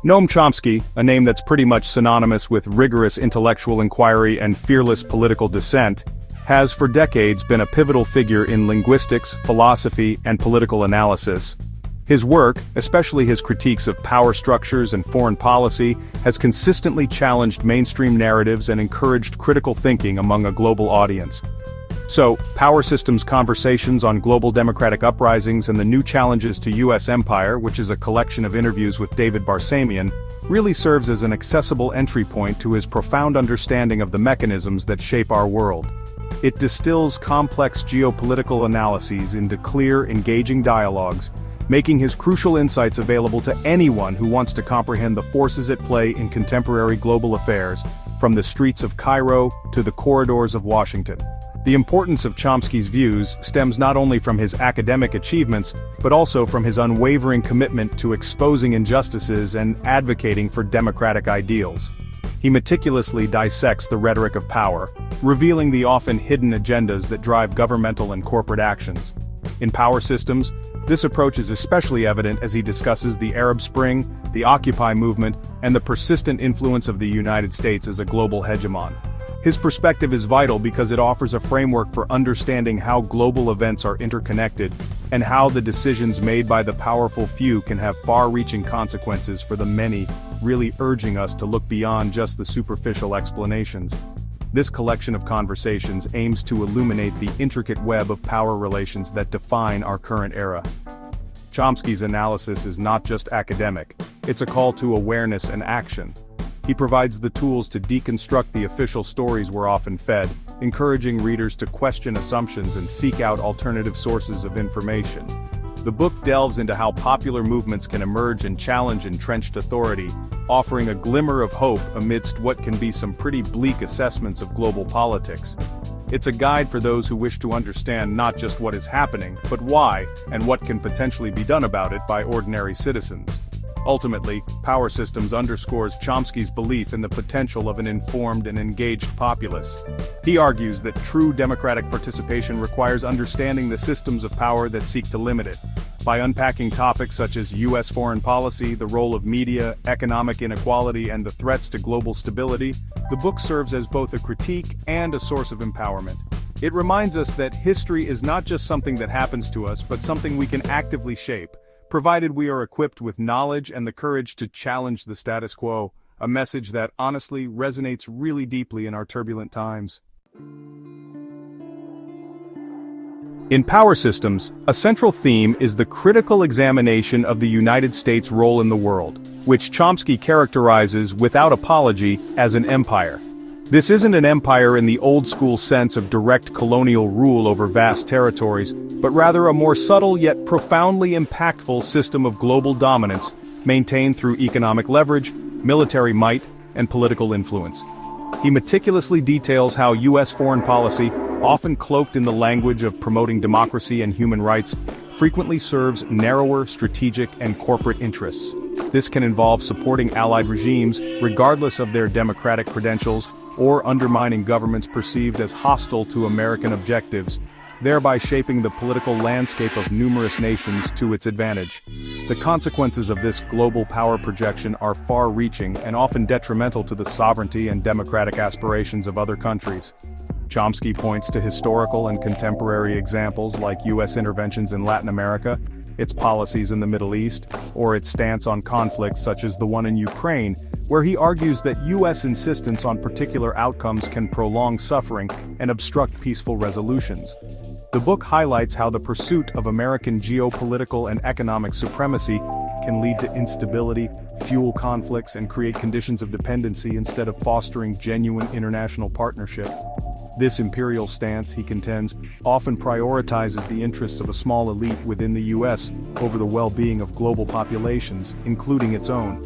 Noam Chomsky, a name that's pretty much synonymous with rigorous intellectual inquiry and fearless political dissent, has for decades been a pivotal figure in linguistics, philosophy, and political analysis. His work, especially his critiques of power structures and foreign policy, has consistently challenged mainstream narratives and encouraged critical thinking among a global audience. So, Power Systems Conversations on Global Democratic Uprisings and the New Challenges to U.S. Empire, which is a collection of interviews with David Barsamian, really serves as an accessible entry point to his profound understanding of the mechanisms that shape our world. It distills complex geopolitical analyses into clear, engaging dialogues, making his crucial insights available to anyone who wants to comprehend the forces at play in contemporary global affairs, from the streets of Cairo to the corridors of Washington. The importance of Chomsky's views stems not only from his academic achievements, but also from his unwavering commitment to exposing injustices and advocating for democratic ideals. He meticulously dissects the rhetoric of power, revealing the often hidden agendas that drive governmental and corporate actions. In Power Systems, this approach is especially evident as he discusses the Arab Spring, the Occupy movement, and the persistent influence of the United States as a global hegemon. His perspective is vital because it offers a framework for understanding how global events are interconnected, and how the decisions made by the powerful few can have far-reaching consequences for the many, really urging us to look beyond just the superficial explanations. This collection of conversations aims to illuminate the intricate web of power relations that define our current era. Chomsky's analysis is not just academic, it's a call to awareness and action. He provides the tools to deconstruct the official stories we're often fed, encouraging readers to question assumptions and seek out alternative sources of information. The book delves into how popular movements can emerge and challenge entrenched authority, offering a glimmer of hope amidst what can be some pretty bleak assessments of global politics. It's a guide for those who wish to understand not just what is happening, but why, and what can potentially be done about it by ordinary citizens. Ultimately, Power Systems underscores Chomsky's belief in the potential of an informed and engaged populace. He argues that true democratic participation requires understanding the systems of power that seek to limit it. By unpacking topics such as U.S. foreign policy, the role of media, economic inequality, and the threats to global stability, the book serves as both a critique and a source of empowerment. It reminds us that history is not just something that happens to us, but something we can actively shape, provided we are equipped with knowledge and the courage to challenge the status quo, a message that honestly resonates really deeply in our turbulent times. In Power Systems, a central theme is the critical examination of the United States' role in the world, which Chomsky characterizes without apology as an empire. This isn't an empire in the old-school sense of direct colonial rule over vast territories, but rather a more subtle yet profoundly impactful system of global dominance, maintained through economic leverage, military might, and political influence. He meticulously details how U.S. foreign policy, often cloaked in the language of promoting democracy and human rights, frequently serves narrower strategic and corporate interests. This can involve supporting allied regimes, regardless of their democratic credentials, or undermining governments perceived as hostile to American objectives, thereby shaping the political landscape of numerous nations to its advantage. The consequences of this global power projection are far-reaching and often detrimental to the sovereignty and democratic aspirations of other countries. Chomsky points to historical and contemporary examples like U.S. interventions in Latin America, its policies in the Middle East, or its stance on conflicts such as the one in Ukraine, where he argues that U.S. insistence on particular outcomes can prolong suffering and obstruct peaceful resolutions. The book highlights how the pursuit of American geopolitical and economic supremacy can lead to instability, fuel conflicts, and create conditions of dependency instead of fostering genuine international partnership. This imperial stance, he contends, often prioritizes the interests of a small elite within the U.S. over the well-being of global populations, including its own.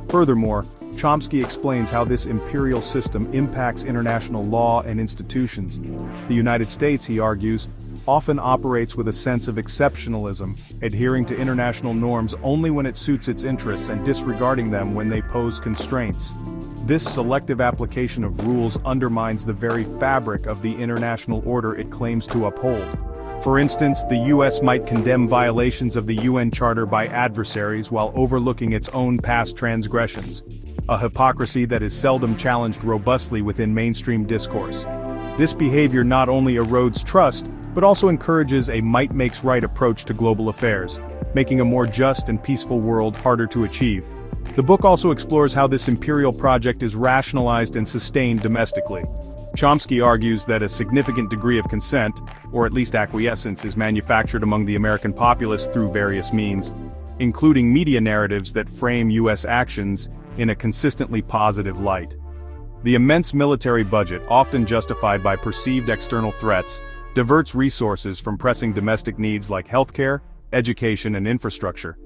Furthermore, Chomsky explains how this imperial system impacts international law and institutions. The United States, he argues, often operates with a sense of exceptionalism, adhering to international norms only when it suits its interests and disregarding them when they pose constraints. This selective application of rules undermines the very fabric of the international order it claims to uphold. For instance, the US might condemn violations of the UN Charter by adversaries while overlooking its own past transgressions, a hypocrisy that is seldom challenged robustly within mainstream discourse. This behavior not only erodes trust, but also encourages a might-makes-right approach to global affairs, making a more just and peaceful world harder to achieve. The book also explores how this imperial project is rationalized and sustained domestically. Chomsky argues that a significant degree of consent, or at least acquiescence, is manufactured among the American populace through various means, including media narratives that frame U.S. actions in a consistently positive light. The immense military budget, often justified by perceived external threats, diverts resources from pressing domestic needs like healthcare, education, and infrastructure.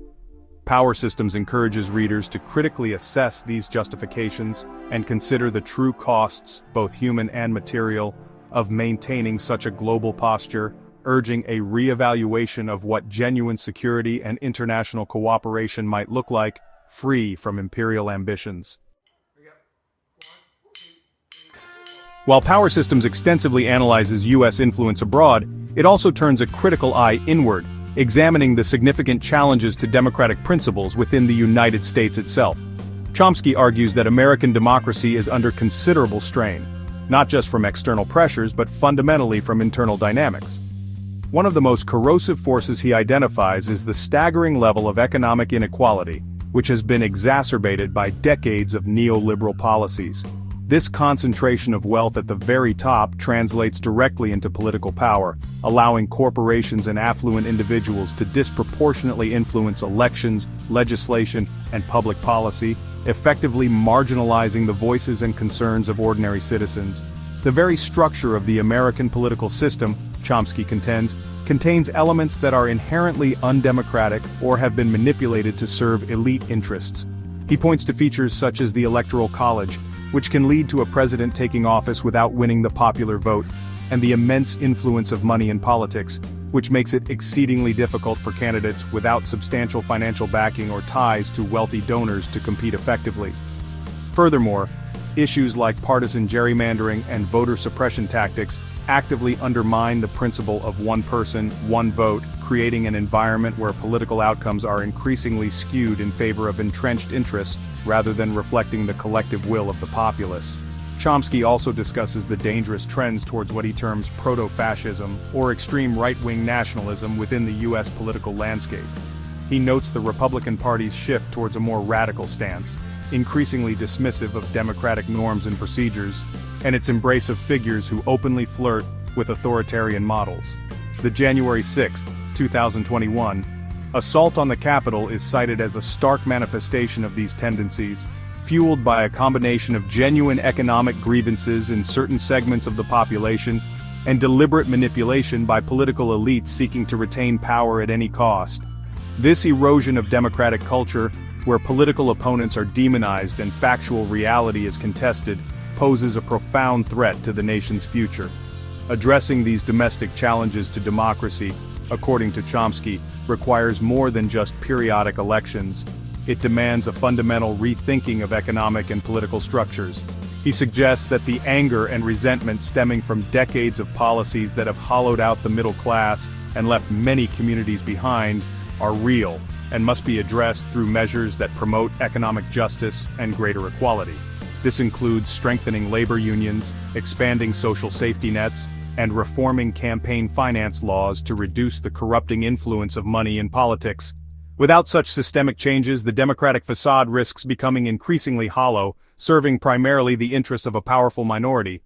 Power Systems encourages readers to critically assess these justifications and consider the true costs, both human and material, of maintaining such a global posture, urging a re-evaluation of what genuine security and international cooperation might look like, free from imperial ambitions. While Power Systems extensively analyzes U.S. influence abroad, it also turns a critical eye inward, examining the significant challenges to democratic principles within the United States itself. Chomsky argues that American democracy is under considerable strain, not just from external pressures but fundamentally from internal dynamics. One of the most corrosive forces he identifies is the staggering level of economic inequality, which has been exacerbated by decades of neoliberal policies. This concentration of wealth at the very top translates directly into political power, allowing corporations and affluent individuals to disproportionately influence elections, legislation, and public policy, effectively marginalizing the voices and concerns of ordinary citizens. The very structure of the American political system, Chomsky contends, contains elements that are inherently undemocratic or have been manipulated to serve elite interests. He points to features such as the Electoral College, which can lead to a president taking office without winning the popular vote, and the immense influence of money in politics, which makes it exceedingly difficult for candidates without substantial financial backing or ties to wealthy donors to compete effectively. Furthermore, issues like partisan gerrymandering and voter suppression tactics actively undermine the principle of one person, one vote, creating an environment where political outcomes are increasingly skewed in favor of entrenched interests rather than reflecting the collective will of the populace. Chomsky also discusses the dangerous trends towards what he terms proto-fascism, or extreme right-wing nationalism within the U.S. political landscape. He notes the Republican Party's shift towards a more radical stance, increasingly dismissive of democratic norms and procedures, and its embrace of figures who openly flirt with authoritarian models. The January 6, 2021, assault on the Capitol is cited as a stark manifestation of these tendencies, fueled by a combination of genuine economic grievances in certain segments of the population and deliberate manipulation by political elites seeking to retain power at any cost. This erosion of democratic culture, where political opponents are demonized and factual reality is contested, poses a profound threat to the nation's future. Addressing these domestic challenges to democracy, according to Chomsky, requires more than just periodic elections. It demands a fundamental rethinking of economic and political structures. He suggests that the anger and resentment stemming from decades of policies that have hollowed out the middle class and left many communities behind are real and must be addressed through measures that promote economic justice and greater equality. This includes strengthening labor unions, expanding social safety nets, and reforming campaign finance laws to reduce the corrupting influence of money in politics. Without such systemic changes, the democratic facade risks becoming increasingly hollow, serving primarily the interests of a powerful minority.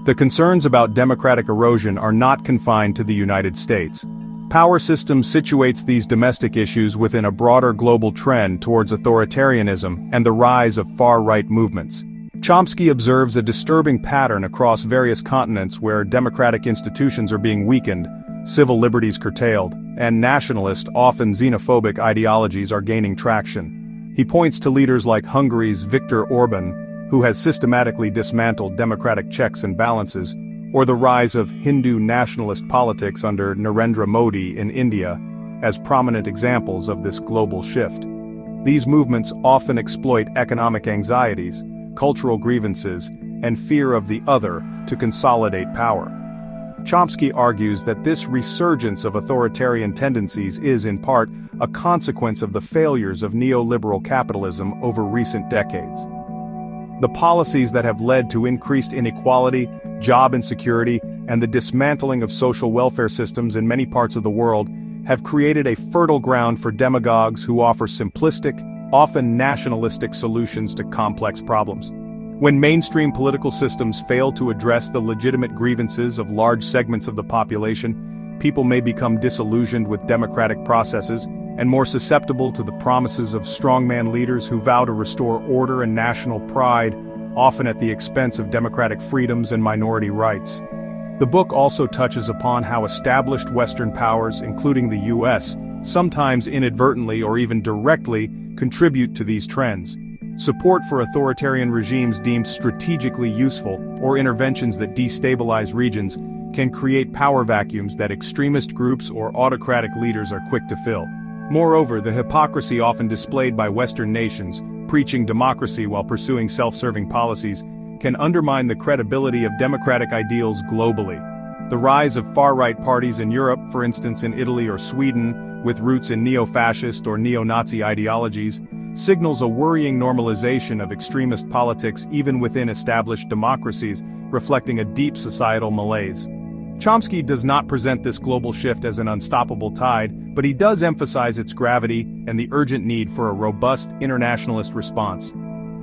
The concerns about democratic erosion are not confined to the United States. Power Systems situates these domestic issues within a broader global trend towards authoritarianism and the rise of far-right movements. Chomsky observes a disturbing pattern across various continents where democratic institutions are being weakened, civil liberties curtailed, and nationalist, often xenophobic ideologies are gaining traction. He points to leaders like Hungary's Viktor Orban, who has systematically dismantled democratic checks and balances, or the rise of Hindu nationalist politics under Narendra Modi in India, as prominent examples of this global shift. These movements often exploit economic anxieties, cultural grievances, and fear of the other to consolidate power. Chomsky argues that this resurgence of authoritarian tendencies is, in part, a consequence of the failures of neoliberal capitalism over recent decades. The policies that have led to increased inequality, job insecurity, and the dismantling of social welfare systems in many parts of the world have created a fertile ground for demagogues who offer simplistic, often nationalistic solutions to complex problems. When mainstream political systems fail to address the legitimate grievances of large segments of the population, people may become disillusioned with democratic processes and more susceptible to the promises of strongman leaders who vow to restore order and national pride, often at the expense of democratic freedoms and minority rights. The book also touches upon how established Western powers, including the US, sometimes inadvertently or even directly, contribute to these trends. Support for authoritarian regimes deemed strategically useful, or interventions that destabilize regions, can create power vacuums that extremist groups or autocratic leaders are quick to fill. Moreover, the hypocrisy often displayed by Western nations, preaching democracy while pursuing self-serving policies, can undermine the credibility of democratic ideals globally. The rise of far-right parties in Europe, for instance in Italy or Sweden, with roots in neo-fascist or neo-Nazi ideologies, signals a worrying normalization of extremist politics even within established democracies, reflecting a deep societal malaise. Chomsky does not present this global shift as an unstoppable tide, but he does emphasize its gravity and the urgent need for a robust internationalist response.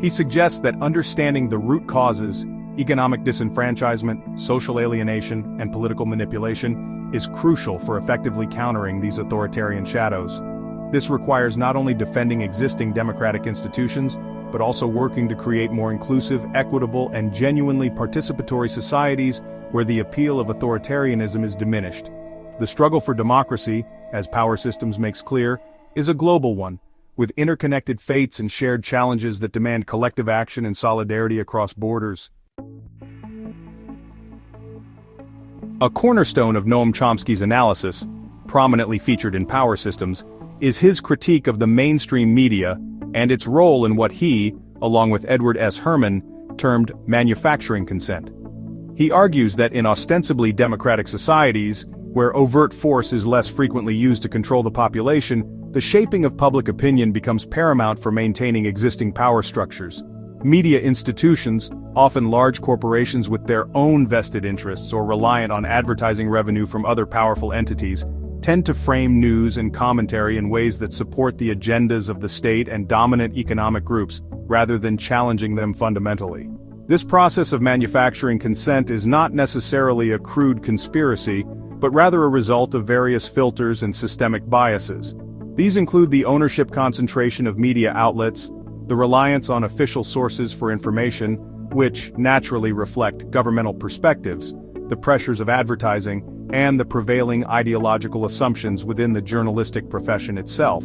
He suggests that understanding the root causes, economic disenfranchisement, social alienation, and political manipulation, is crucial for effectively countering these authoritarian shadows. This requires not only defending existing democratic institutions, but also working to create more inclusive, equitable, and genuinely participatory societies where the appeal of authoritarianism is diminished. The struggle for democracy, as Power Systems makes clear, is a global one, with interconnected fates and shared challenges that demand collective action and solidarity across borders. A cornerstone of Noam Chomsky's analysis, prominently featured in Power Systems, is his critique of the mainstream media and its role in what he, along with Edward S. Herman, termed manufacturing consent. He argues that in ostensibly democratic societies, where overt force is less frequently used to control the population, the shaping of public opinion becomes paramount for maintaining existing power structures. Media institutions, often large corporations with their own vested interests or reliant on advertising revenue from other powerful entities, tend to frame news and commentary in ways that support the agendas of the state and dominant economic groups, rather than challenging them fundamentally. This process of manufacturing consent is not necessarily a crude conspiracy, but rather a result of various filters and systemic biases. These include the ownership concentration of media outlets, the reliance on official sources for information, which naturally reflect governmental perspectives, the pressures of advertising, and the prevailing ideological assumptions within the journalistic profession itself.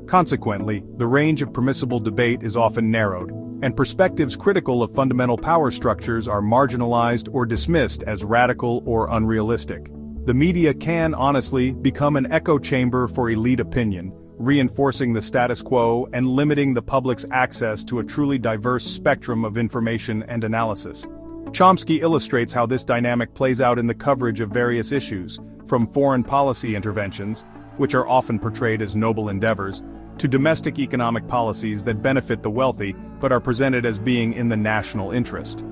Consequently, the range of permissible debate is often narrowed, and perspectives critical of fundamental power structures are marginalized or dismissed as radical or unrealistic. The media can, honestly, become an echo chamber for elite opinion, reinforcing the status quo and limiting the public's access to a truly diverse spectrum of information and analysis. Chomsky illustrates how this dynamic plays out in the coverage of various issues, from foreign policy interventions, which are often portrayed as noble endeavors, to domestic economic policies that benefit the wealthy but are presented as being in the national interest.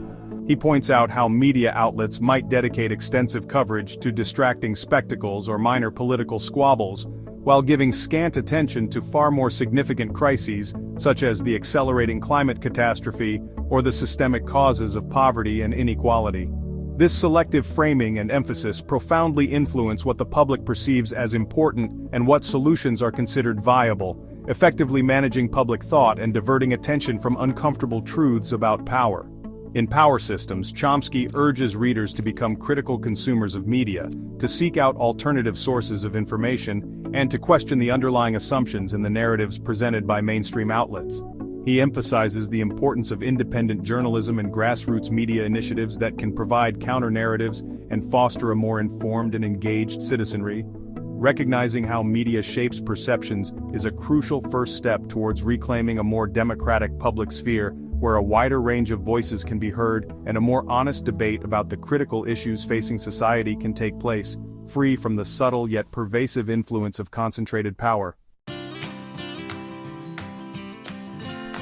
He points out how media outlets might dedicate extensive coverage to distracting spectacles or minor political squabbles, while giving scant attention to far more significant crises, such as the accelerating climate catastrophe or the systemic causes of poverty and inequality. This selective framing and emphasis profoundly influence what the public perceives as important and what solutions are considered viable, effectively managing public thought and diverting attention from uncomfortable truths about power. In Power Systems, Chomsky urges readers to become critical consumers of media, to seek out alternative sources of information, and to question the underlying assumptions in the narratives presented by mainstream outlets. He emphasizes the importance of independent journalism and grassroots media initiatives that can provide counter-narratives and foster a more informed and engaged citizenry. Recognizing how media shapes perceptions is a crucial first step towards reclaiming a more democratic public sphere where a wider range of voices can be heard and a more honest debate about the critical issues facing society can take place, free from the subtle yet pervasive influence of concentrated power.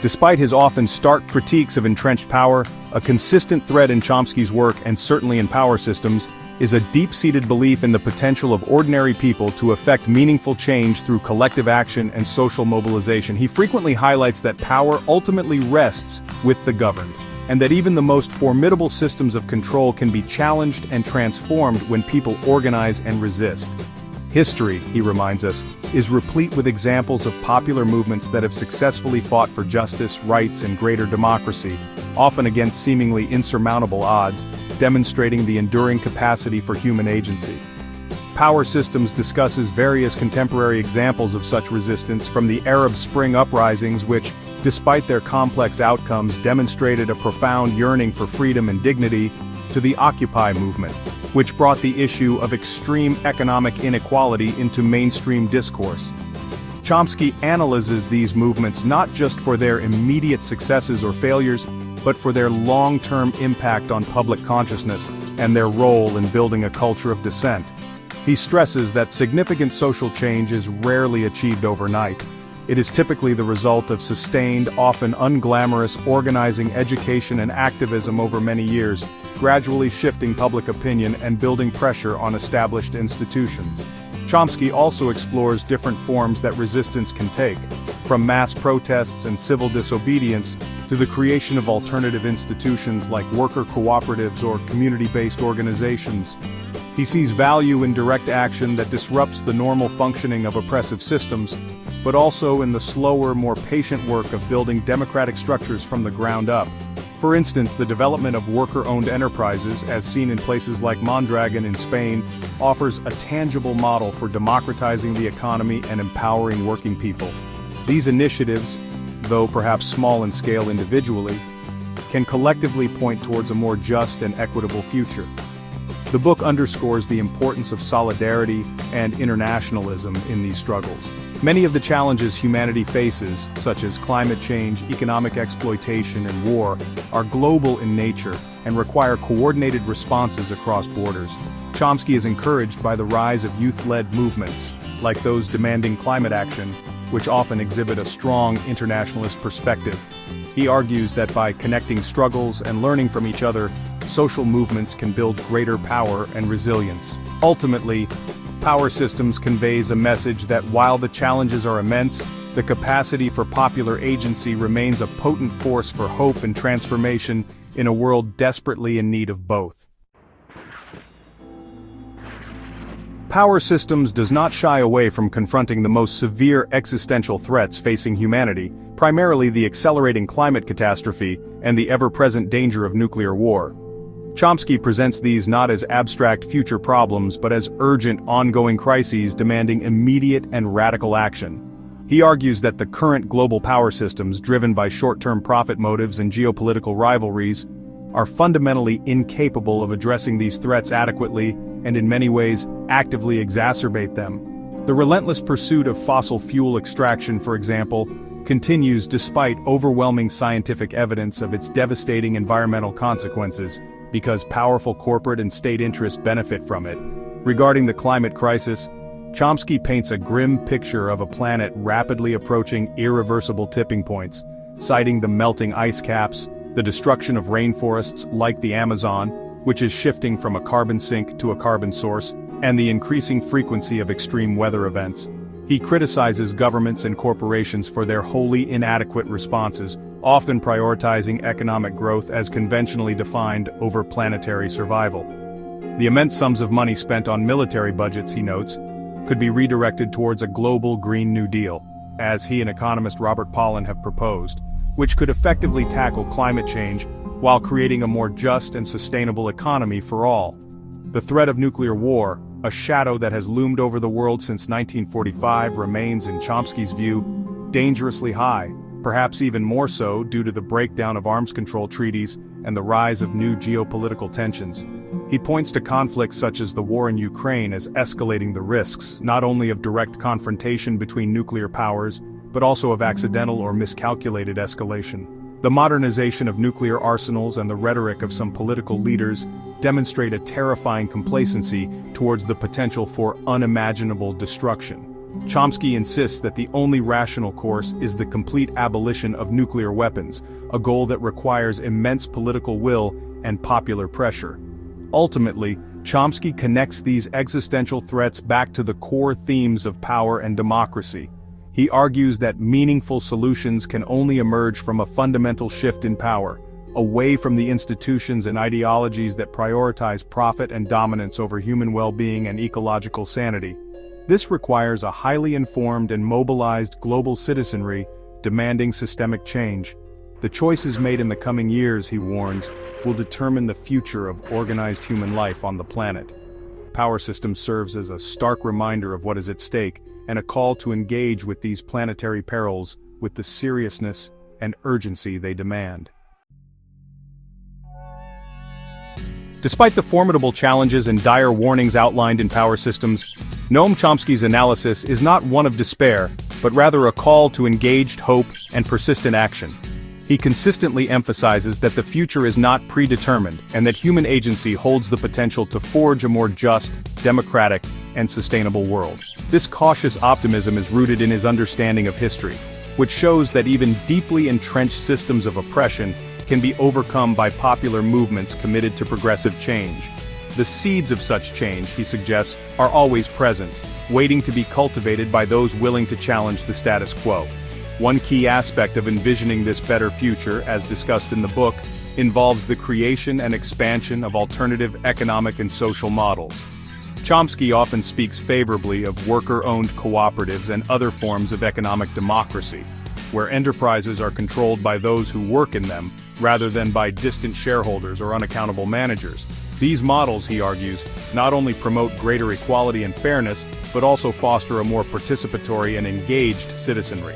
Despite his often stark critiques of entrenched power, a consistent thread in Chomsky's work, and certainly in power systems, is a deep-seated belief in the potential of ordinary people to effect meaningful change through collective action and social mobilization. He frequently highlights that power ultimately rests with the governed, and that even the most formidable systems of control can be challenged and transformed when people organize and resist. History, he reminds us, is replete with examples of popular movements that have successfully fought for justice, rights, and greater democracy, often against seemingly insurmountable odds, demonstrating the enduring capacity for human agency. Power Systems discusses various contemporary examples of such resistance, from the Arab Spring uprisings which, despite their complex outcomes, demonstrated a profound yearning for freedom and dignity, to the Occupy movement, which brought the issue of extreme economic inequality into mainstream discourse. Chomsky analyzes these movements not just for their immediate successes or failures, but for their long-term impact on public consciousness and their role in building a culture of dissent. He stresses that significant social change is rarely achieved overnight. It is typically the result of sustained, often unglamorous organizing, education, and activism over many years, gradually shifting public opinion and building pressure on established institutions. Chomsky also explores different forms that resistance can take, from mass protests and civil disobedience to the creation of alternative institutions like worker cooperatives or community-based organizations. He sees value in direct action that disrupts the normal functioning of oppressive systems, but also in the slower, more patient work of building democratic structures from the ground up. For instance, the development of worker-owned enterprises, as seen in places like Mondragon in Spain, offers a tangible model for democratizing the economy and empowering working people. These initiatives, though perhaps small in scale individually, can collectively point towards a more just and equitable future. The book underscores the importance of solidarity and internationalism in these struggles. Many of the challenges humanity faces, such as climate change, economic exploitation, and war, are global in nature and require coordinated responses across borders. Chomsky is encouraged by the rise of youth-led movements, like those demanding climate action, which often exhibit a strong internationalist perspective. He argues that by connecting struggles and learning from each other, social movements can build greater power and resilience. Ultimately, Power Systems conveys a message that while the challenges are immense, the capacity for popular agency remains a potent force for hope and transformation in a world desperately in need of both. Power Systems does not shy away from confronting the most severe existential threats facing humanity, primarily the accelerating climate catastrophe and the ever-present danger of nuclear war. Chomsky presents these not as abstract future problems but as urgent ongoing crises demanding immediate and radical action. He argues that the current global power systems, driven by short-term profit motives and geopolitical rivalries, are fundamentally incapable of addressing these threats adequately and in many ways actively exacerbate them. The relentless pursuit of fossil fuel extraction, for example, continues despite overwhelming scientific evidence of its devastating environmental consequences, because powerful corporate and state interests benefit from it. Regarding the climate crisis, Chomsky paints a grim picture of a planet rapidly approaching irreversible tipping points, citing the melting ice caps, the destruction of rainforests like the Amazon, which is shifting from a carbon sink to a carbon source, and the increasing frequency of extreme weather events. He criticizes governments and corporations for their wholly inadequate responses, often prioritizing economic growth as conventionally defined over planetary survival. The immense sums of money spent on military budgets, he notes, could be redirected towards a global Green New Deal, as he and economist Robert Pollin have proposed, which could effectively tackle climate change while creating a more just and sustainable economy for all. The threat of nuclear war, a shadow that has loomed over the world since 1945, remains, in Chomsky's view, dangerously high, perhaps even more so due to the breakdown of arms control treaties and the rise of new geopolitical tensions. He points to conflicts such as the war in Ukraine as escalating the risks, not only of direct confrontation between nuclear powers, but also of accidental or miscalculated escalation. The modernization of nuclear arsenals and the rhetoric of some political leaders demonstrate a terrifying complacency towards the potential for unimaginable destruction. Chomsky insists that the only rational course is the complete abolition of nuclear weapons, a goal that requires immense political will and popular pressure. Ultimately, Chomsky connects these existential threats back to the core themes of power and democracy. He argues that meaningful solutions can only emerge from a fundamental shift in power, away from the institutions and ideologies that prioritize profit and dominance over human well-being and ecological sanity. This requires a highly informed and mobilized global citizenry demanding systemic change. The choices made in the coming years, he warns, will determine the future of organized human life on the planet. Power Systems serves as a stark reminder of what is at stake, and a call to engage with these planetary perils with the seriousness and urgency they demand. Despite the formidable challenges and dire warnings outlined in Power Systems, Noam Chomsky's analysis is not one of despair, but rather a call to engaged hope and persistent action. He consistently emphasizes that the future is not predetermined and that human agency holds the potential to forge a more just, democratic, and sustainable world. This cautious optimism is rooted in his understanding of history, which shows that even deeply entrenched systems of oppression can be overcome by popular movements committed to progressive change. The seeds of such change, he suggests, are always present, waiting to be cultivated by those willing to challenge the status quo. One key aspect of envisioning this better future, as discussed in the book, involves the creation and expansion of alternative economic and social models. Chomsky often speaks favorably of worker-owned cooperatives and other forms of economic democracy, where enterprises are controlled by those who work in them, rather than by distant shareholders or unaccountable managers. These models, he argues, not only promote greater equality and fairness, but also foster a more participatory and engaged citizenry.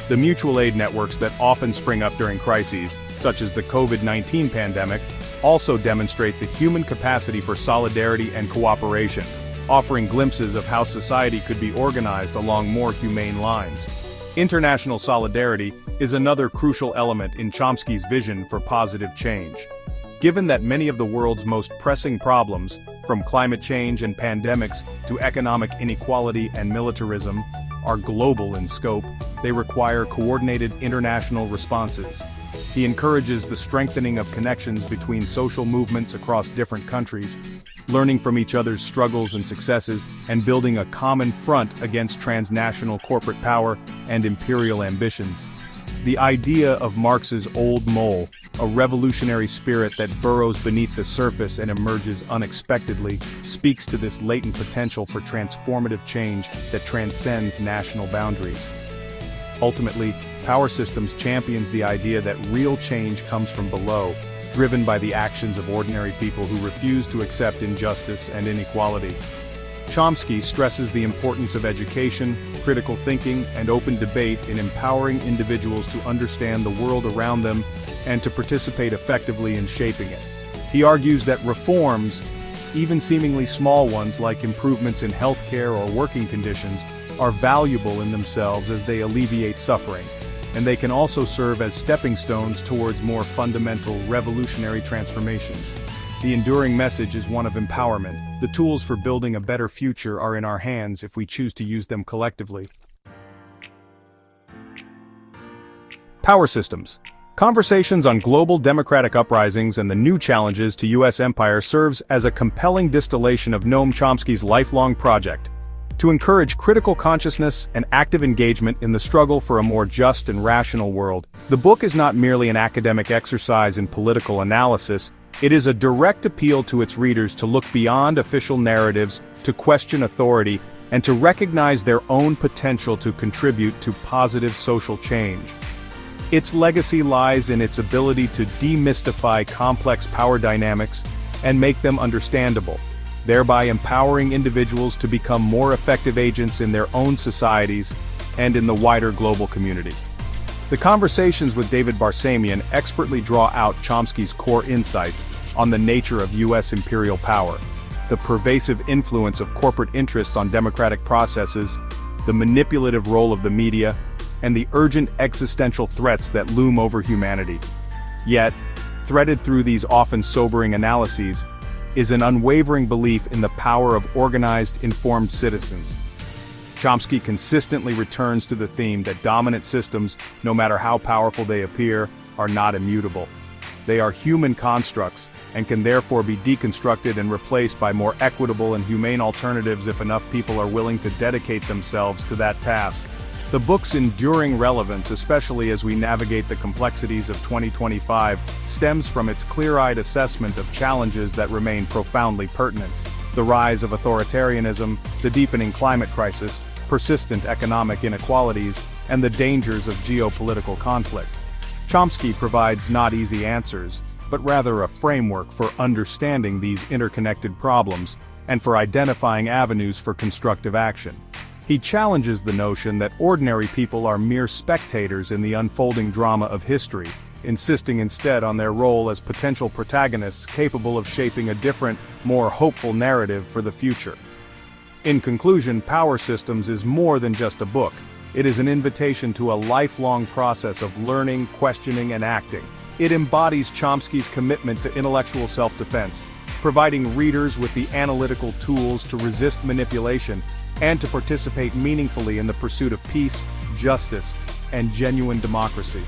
The mutual aid networks that often spring up during crises, such as the COVID-19 pandemic, also demonstrate the human capacity for solidarity and cooperation, offering glimpses of how society could be organized along more humane lines. International solidarity is another crucial element in Chomsky's vision for positive change. Given that many of the world's most pressing problems, from climate change and pandemics to economic inequality and militarism, are global in scope, they require coordinated international responses. He encourages the strengthening of connections between social movements across different countries, learning from each other's struggles and successes, and building a common front against transnational corporate power and imperial ambitions. The idea of Marx's old mole, a revolutionary spirit that burrows beneath the surface and emerges unexpectedly, speaks to this latent potential for transformative change that transcends national boundaries. Ultimately, Power Systems champions the idea that real change comes from below, driven by the actions of ordinary people who refuse to accept injustice and inequality. Chomsky stresses the importance of education, critical thinking, and open debate in empowering individuals to understand the world around them and to participate effectively in shaping it. He argues that reforms, even seemingly small ones like improvements in healthcare or working conditions, are valuable in themselves as they alleviate suffering, and they can also serve as stepping stones towards more fundamental, revolutionary transformations. The enduring message is one of empowerment. The tools for building a better future are in our hands if we choose to use them collectively. Power Systems. Conversations on global democratic uprisings and the new challenges to U.S. empire serves as a compelling distillation of Noam Chomsky's lifelong project to encourage critical consciousness and active engagement in the struggle for a more just and rational world. The book is not merely an academic exercise in political analysis, it is a direct appeal to its readers to look beyond official narratives, to question authority, and to recognize their own potential to contribute to positive social change. Its legacy lies in its ability to demystify complex power dynamics and make them understandable, thereby empowering individuals to become more effective agents in their own societies and in the wider global community. The conversations with David Barsamian expertly draw out Chomsky's core insights on the nature of U.S. imperial power, the pervasive influence of corporate interests on democratic processes, the manipulative role of the media, and the urgent existential threats that loom over humanity. Yet, threaded through these often sobering analyses, is an unwavering belief in the power of organized, informed citizens. Chomsky consistently returns to the theme that dominant systems, no matter how powerful they appear, are not immutable. They are human constructs, and can therefore be deconstructed and replaced by more equitable and humane alternatives if enough people are willing to dedicate themselves to that task. The book's enduring relevance, especially as we navigate the complexities of 2025, stems from its clear-eyed assessment of challenges that remain profoundly pertinent. The rise of authoritarianism, the deepening climate crisis, persistent economic inequalities, and the dangers of geopolitical conflict. Chomsky provides not easy answers, but rather a framework for understanding these interconnected problems, and for identifying avenues for constructive action. He challenges the notion that ordinary people are mere spectators in the unfolding drama of history, insisting instead on their role as potential protagonists capable of shaping a different, more hopeful narrative for the future. In conclusion, Power Systems is more than just a book. It is an invitation to a lifelong process of learning, questioning, and acting. It embodies Chomsky's commitment to intellectual self-defense, providing readers with the analytical tools to resist manipulation and to participate meaningfully in the pursuit of peace, justice, and genuine democracy.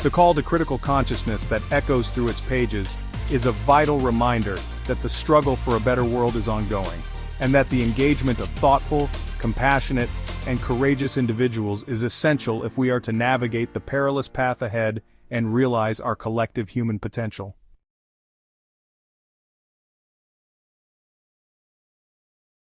The call to critical consciousness that echoes through its pages is a vital reminder that the struggle for a better world is ongoing, and that the engagement of thoughtful, compassionate, and courageous individuals is essential if we are to navigate the perilous path ahead and realize our collective human potential.